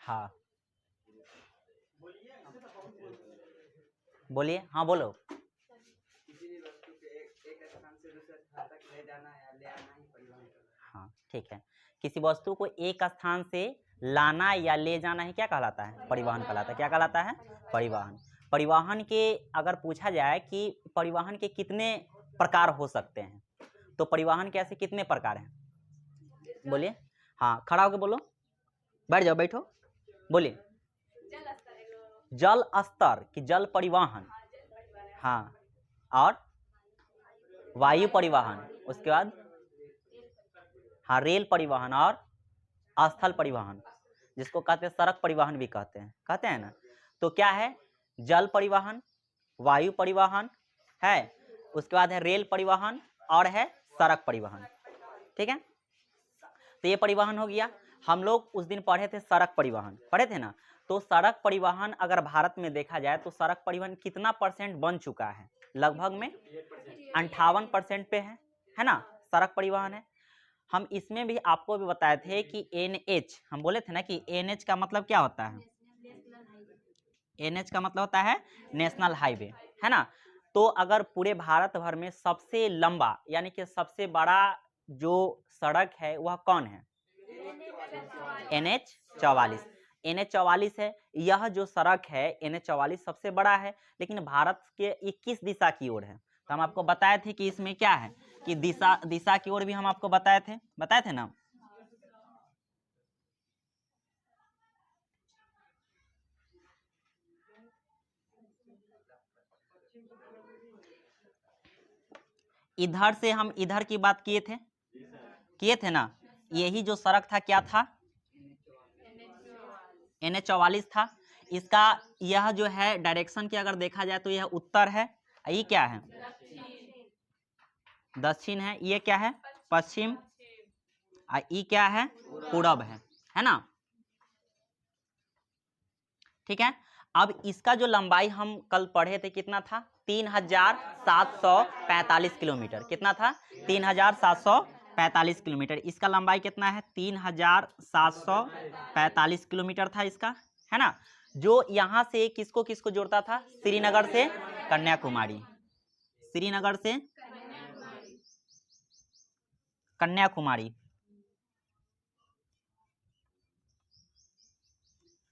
हाँ बोलिए, हाँ बोलो। किसी भी वस्तु के एक स्थान से दूसरे स्थान तक ले जाना या ले आना ही परिवहन कहलाता हाँ ठीक है, किसी वस्तु को एक स्थान से लाना या ले जाना ही क्या कहलाता है? परिवहन कहलाता है। क्या कहलाता है? परिवहन। परिवहन के अगर पूछा जाए कि परिवहन के कितने प्रकार हो सकते हैं, तो परिवहन के ऐसे कितने प्रकार हैं? बोलिए, हाँ खड़ा होकर बोलो, बैठ जाओ, बैठो, बोलिए। जल स्तर कि जल परिवहन, हाँ, और वायु परिवहन, उसके बाद हाँ रेल परिवहन, और स्थल परिवहन, जिसको कहते हैं सड़क परिवहन भी कहते हैं ना। तो क्या है? जल परिवहन, वायु परिवहन है, उसके बाद है रेल परिवहन, और है सड़क परिवहन। ठीक है, तो ये परिवहन हो गया। हम लोग उस दिन पढ़े थे सड़क परिवहन, पढ़े थे ना। तो सड़क परिवहन अगर भारत में देखा जाए तो सड़क परिवहन कितना परसेंट बन चुका है? लगभग में 58% पे है ना, सड़क परिवहन है। हम इसमें भी आपको भी बताए थे कि NH, हम बोले थे ना कि NH का मतलब क्या होता है? NH का मतलब होता है नेशनल हाईवे, है ना। तो अगर पूरे भारत भर में सबसे लंबा यानी कि सबसे बड़ा जो सड़क है वह कौन है? NH44। NH44 है, यह जो सड़क है NH44 सबसे बड़ा है, लेकिन भारत के 21 दिशा की ओर है। तो हम आपको बताए थे कि इसमें क्या है कि दिशा की ओर भी हम आपको बताए थे ना। इधर से हम इधर की बात किए थे ना। यही जो सड़क था क्या था? NH44 था। इसका यह जो है डायरेक्शन की अगर देखा जाए तो यह उत्तर है, ये क्या है? दक्षिण है, ये क्या है? पश्चिम, ये क्या है? पूरब है ना। ठीक है, अब इसका जो लंबाई हम कल पढ़े थे कितना था? 3745 किलोमीटर। कितना था? 3745 किलोमीटर। इसका लंबाई कितना है? 3745 किलोमीटर था इसका, है ना। जो यहाँ से किसको किसको जोड़ता था? श्रीनगर से कन्याकुमारी, श्रीनगर से कन्याकुमारी,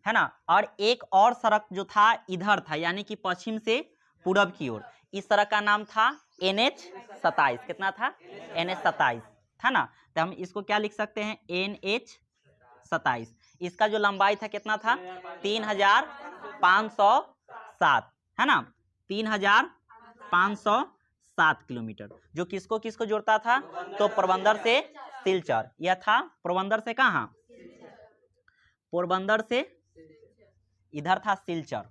है ना। और एक और सड़क जो था इधर था, यानी कि पश्चिम से पूरब की ओर। इस सड़क का नाम था NH27। कितना था? NH27 था ना। तो हम इसको क्या लिख सकते हैं? NH27। इसका जो लंबाई था कितना था? 3507, है ना, 3507 किलोमीटर। जो किसको किसको जोड़ता था? तो पोरबंदर से सिलचर, यह था पोरबंदर से कहाँ? पोरबंदर से इधर था सिलचर।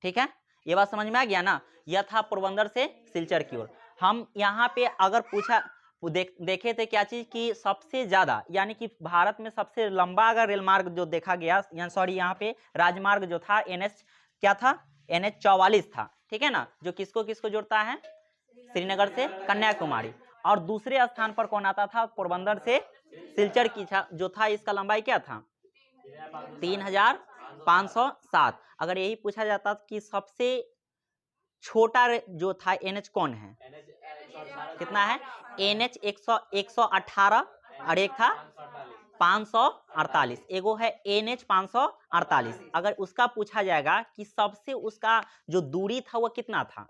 ठीक है, ये बात समझ में आ गया ना। यह था पोरबंदर से सिलचर की ओर। हम यहाँ पे अगर पूछा देखे थे क्या चीज कि सबसे ज्यादा यानी कि भारत में सबसे लंबा अगर रेल मार्ग जो देखा गया, सॉरी यहाँ पे राजमार्ग जो था NH क्या था? NH44 था। ठीक है ना, जो किसको किसको जोड़ता है? श्रीनगर से कन्याकुमारी। और दूसरे स्थान पर कौन आता था? पोरबंदर से सिलचर की जो था, इसका लंबाई क्या था? 3507। अगर यही पूछा जाता कि सबसे छोटा जो था NH कौन है? कितना है? NH 118, और एक था 548, एगो है NH 548। अगर उसका पूछा जाएगा कि सबसे उसका जो दूरी था वो कितना था?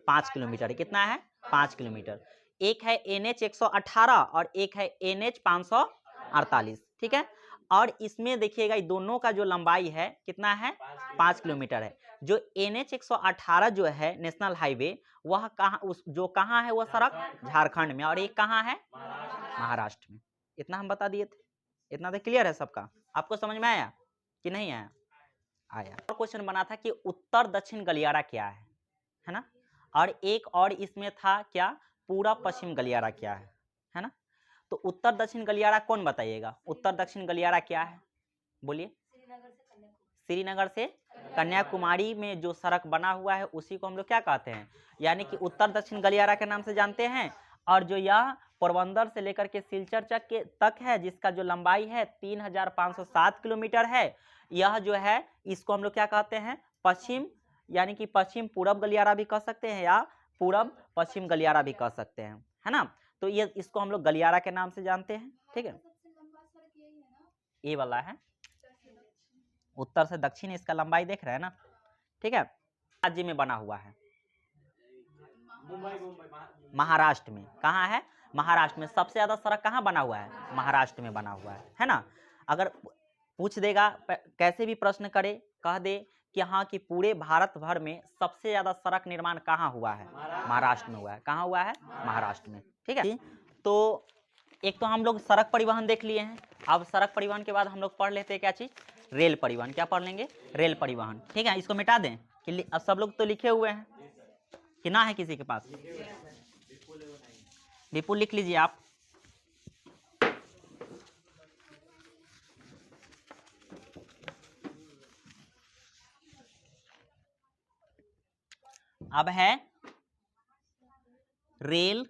5 किलोमीटर। कितना है? 5 किलोमीटर। एक है NH 118 और एक है NH 548। ठीक है, और इसमें देखिएगा दोनों का जो लंबाई है कितना है? 5 किलोमीटर है। जो NH 118 जो है नेशनल हाईवे, वह कहाँ जो कहाँ है? वह सड़क झारखंड में, और एक कहाँ है? महाराष्ट्र में। इतना हम बता दिए थे। इतना तो क्लियर है सबका? आपको समझ में आया कि नहीं आया? आया। और क्वेश्चन बना था कि उत्तर दक्षिण गलियारा क्या है ना। और एक और इसमें था क्या? पूरब पश्चिम गलियारा क्या है ना। तो उत्तर दक्षिण गलियारा कौन बताइएगा? उत्तर दक्षिण गलियारा क्या है? बोलिए। श्रीनगर से कन्याकुमारी में जो सड़क बना हुआ है उसी को हम लोग क्या कहते हैं? यानी कि उत्तर दक्षिण गलियारा के नाम से जानते हैं। और जो यह पोरबंदर से लेकर के सिलचर तक है, जिसका जो लंबाई है 3507 किलोमीटर है, यह जो है इसको हम लोग क्या कहते हैं, पश्चिम यानी कि पश्चिम पूरब गलियारा भी कह सकते हैं या पूरब पश्चिम गलियारा भी कह सकते हैं, है ना। तो ये इसको हम लोग गलियारा के नाम से जानते हैं, ठीक है। ये वाला है उत्तर से दक्षिण, इसका लंबाई देख रहे हैं ना, ठीक है। राज्य में बना हुआ है, महाराष्ट्र में। कहाँ है, महाराष्ट्र में। सबसे ज्यादा सड़क कहाँ बना हुआ है, महाराष्ट्र में बना हुआ है ना। अगर पूछ देगा, कैसे भी प्रश्न करे, कह दे कि हाँ कि पूरे भारत भर में सबसे ज्यादा सड़क निर्माण कहाँ हुआ है, महाराष्ट्र में हुआ है। कहाँ हुआ है, महाराष्ट्र में, ठीक है। तो एक तो हम लोग सड़क परिवहन देख लिए हैं। अब सड़क परिवहन के बाद हम लोग पढ़ लेते हैं क्या चीज, रेल परिवहन। क्या पढ़ लेंगे, रेल परिवहन, ठीक है। इसको मिटा दें कि अब सब लोग तो लिखे हुए हैं कि ना है किसी के पास, विपुल लिख लीजिए आप। अब है रेल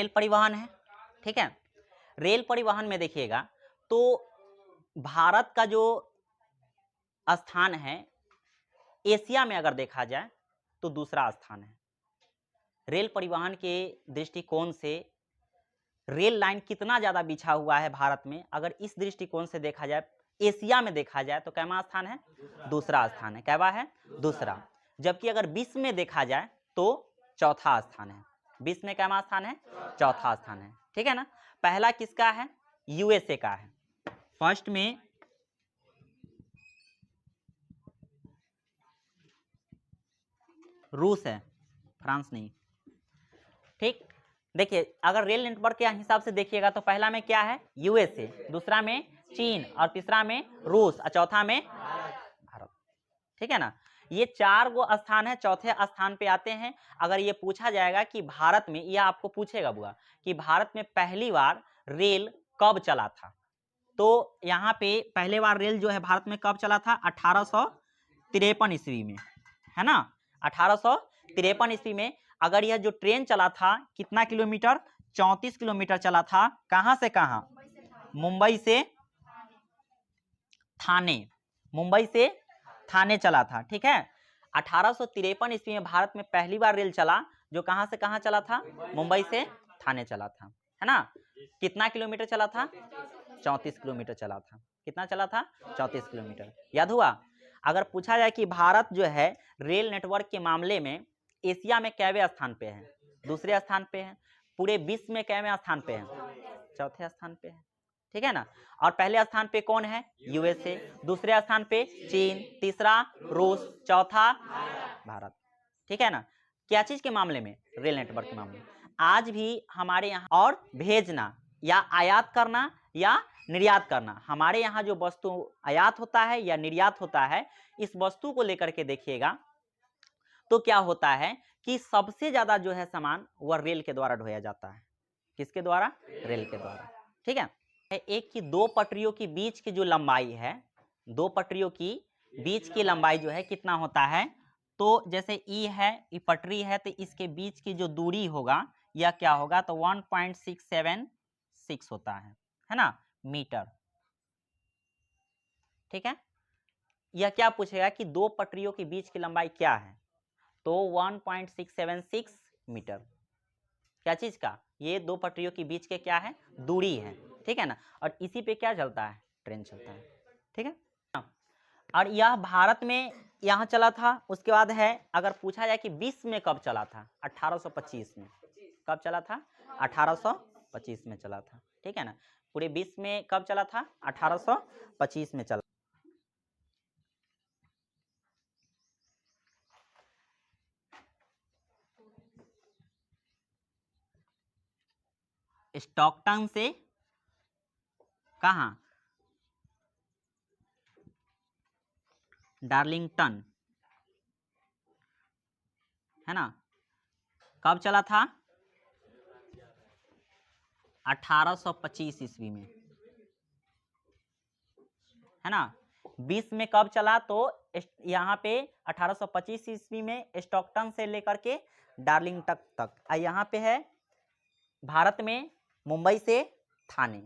परिवहन है, ठीक है। रेल परिवहन में देखिएगा तो भारत का जो स्थान है एशिया में अगर देखा जाए तो दूसरा स्थान है। रेल परिवहन के दृष्टिकोण से रेल लाइन कितना ज़्यादा बिछा हुआ है भारत में, अगर इस दृष्टिकोण से देखा जाए, एशिया में देखा जाए तो कैवा स्थान है, दूसरा स्थान है। कैवा है, दूसरा। जबकि अगर विश्व में देखा जाए तो चौथा स्थान है। विश्व में कैवा स्थान है, चौथा स्थान है, ठीक है ना। पहला किसका है, यूएसए का है। फर्स्ट में रूस है, फ्रांस नहीं, ठीक। देखिए अगर रेल नेटवर्क के हिसाब से देखिएगा तो पहला में क्या है, यूएसए, दूसरा में चीन, और तीसरा में रूस, और चौथा में भारत, ठीक है ना। ये 4 गो स्थान है, चौथे स्थान पे आते हैं। अगर ये पूछा जाएगा कि भारत में, यह आपको पूछेगा बुआ कि भारत में पहली बार रेल कब चला था, तो यहाँ पे पहले बार रेल जो है भारत में कब चला था, 1853 ईस्वी में, है ना। 1853 ईस्वी में। अगर यह जो ट्रेन चला था कितना किलोमीटर, 34 किलोमीटर चला था। कहां से कहां, मुंबई से थाने, मुंबई से थाने चला था, ठीक है। 1853 ईस्वी में भारत में पहली बार रेल चला, जो कहां से कहां चला था, मुंबई से थाने चला था, है ना। कितना किलोमीटर चला था, 34 किलोमीटर चला था। कितना चला था, 34 किलोमीटर। याद हुआ। अगर पूछा जाए कि भारत जो है रेल नेटवर्क के मामले में एशिया में कैवे स्थान पे है, दूसरे स्थान पे है। पूरे विश्व में कैवे स्थान पे है, चौथे स्थान पे है, ठीक है ना। और पहले स्थान पे कौन है, यूएसए, दूसरे स्थान पे चीन, तीसरा रूस, चौथा भारत, ठीक है ना। क्या चीज के मामले में, रेल नेटवर्क के मामले में। आज भी हमारे यहाँ और भेजना या आयात करना या निर्यात करना, हमारे यहाँ जो वस्तु आयात होता है या निर्यात होता है, इस वस्तु को लेकर के देखिएगा तो क्या होता है कि सबसे ज्यादा जो है सामान वह रेल के द्वारा ढोया जाता है। किसके द्वारा, रेल के द्वारा, ठीक है। एक की दो पटरियों की बीच की जो लंबाई है, दो पटरियों की बीच की लंबाई जो है कितना होता है, तो जैसे ई है, ई पटरी है, तो इसके बीच की जो दूरी होगा यह क्या होगा, तो 1.676 होता है ना, मीटर, ठीक है। यह क्या पूछेगा कि दो पटरियों के बीच की लंबाई क्या है, तो 1.676 मीटर। क्या चीज का, ये दो पटरियों के बीच के क्या है, दूरी है, ठीक है ना। और इसी पे क्या चलता है, ट्रेन चलता है, ठीक है। और यह भारत में यहाँ चला था। उसके बाद है, अगर पूछा जाए कि विश्व में कब चला था, 1825 में। कब चला था, 1825 में चला था, ठीक है ना। पूरे विश्व में कब चला था, 1825 में चला। स्टॉकटन से कहाँ, डार्लिंगटन, है ना। कब चला था, 1825 ईस्वी में, है ना। 20 में कब चला तो यहाँ पे 1825 ईस्वी में स्टॉकटन से लेकर के डार्लिंगटन तक। यहाँ पे है भारत में मुंबई से थाने,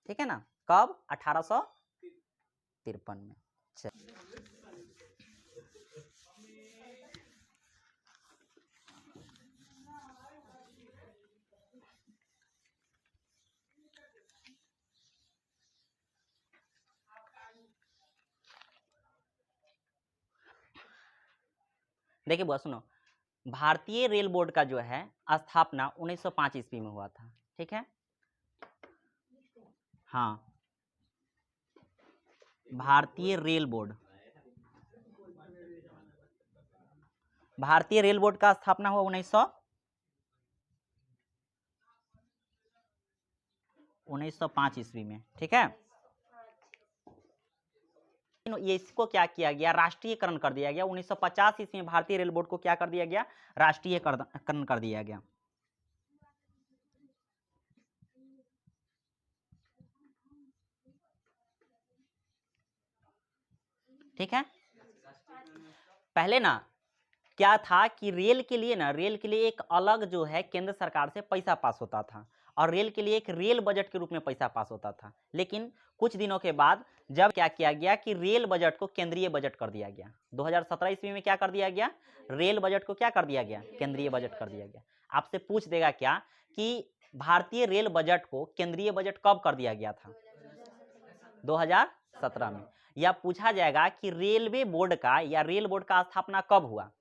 ठीक है ना, कब 1853 में। देखिए बुआ सुनो, भारतीय रेल बोर्ड का जो है स्थापना 1905 ईस्वी में हुआ था, ठीक है। हाँ, भारतीय रेल बोर्ड, भारतीय रेल बोर्ड का स्थापना हुआ 1905 ईस्वी में, ठीक है। ये इसको क्या किया गया, राष्ट्रीयकरण कर दिया गया। 1950 ईस्वी में भारतीय रेल बोर्ड को क्या कर दिया गया, राष्ट्रीयकरण कर दिया गया। ठीक है। पहले ना क्या था कि रेल के लिए एक अलग जो है केंद्र सरकार से पैसा पास होता था, और रेल के लिए एक रेल बजट के रूप में पैसा पास होता था। लेकिन कुछ दिनों के बाद जब क्या किया गया कि रेल बजट को केंद्रीय बजट कर दिया गया। 2017 ईस्वी में क्या कर दिया गया, रेल बजट को क्या कर दिया गया, केंद्रीय बजट कर दिया गया। आपसे पूछ देगा क्या कि भारतीय रेल बजट को केंद्रीय बजट कब कर दिया गया था, 2017 में। या पूछा जाएगा कि रेलवे बोर्ड का या रेल बोर्ड का स्थापना कब हुआ,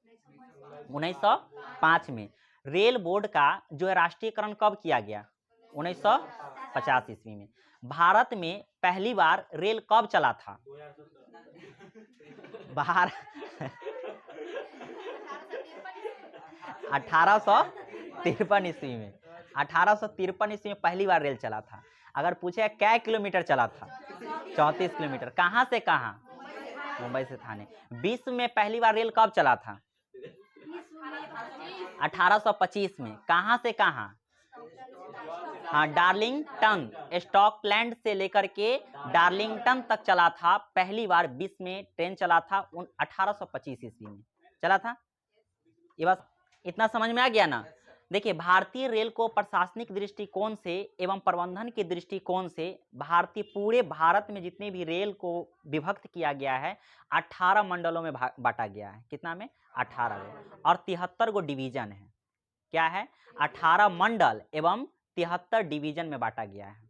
1905 में। रेल बोर्ड का जो है राष्ट्रीयकरण कब किया गया, 1950 ईस्वी में। भारत में पहली बार रेल कब चला था, बाहर 1853 ईस्वी में। 1853 ईस्वी में पहली बार रेल चला था। अगर पूछे क्या किलोमीटर चला था, 34 किलोमीटर। कहाँ से कहाँ, मुंबई से थाने। विश्व में पहली बार रेल कब चला था, 1825 में। कहाँ से कहाँ, हाँ, डार्लिंगटन, स्टॉकलैंड से लेकर के डार्लिंगटन तक चला था। पहली बार विश्व में ट्रेन चला था 1825 ईस्वी में चला था। ये बस इतना समझ में आ गया ना। देखिए, भारतीय रेल को प्रशासनिक दृष्टिकोण से एवं प्रबंधन के दृष्टिकोण से पूरे भारत में जितने भी रेल को विभक्त किया गया है 18 मंडलों में बांटा गया है। कितना में, 18 में, और 73 गो डिवीजन है। क्या है, 18 मंडल एवं 73 डिवीजन में बांटा गया है।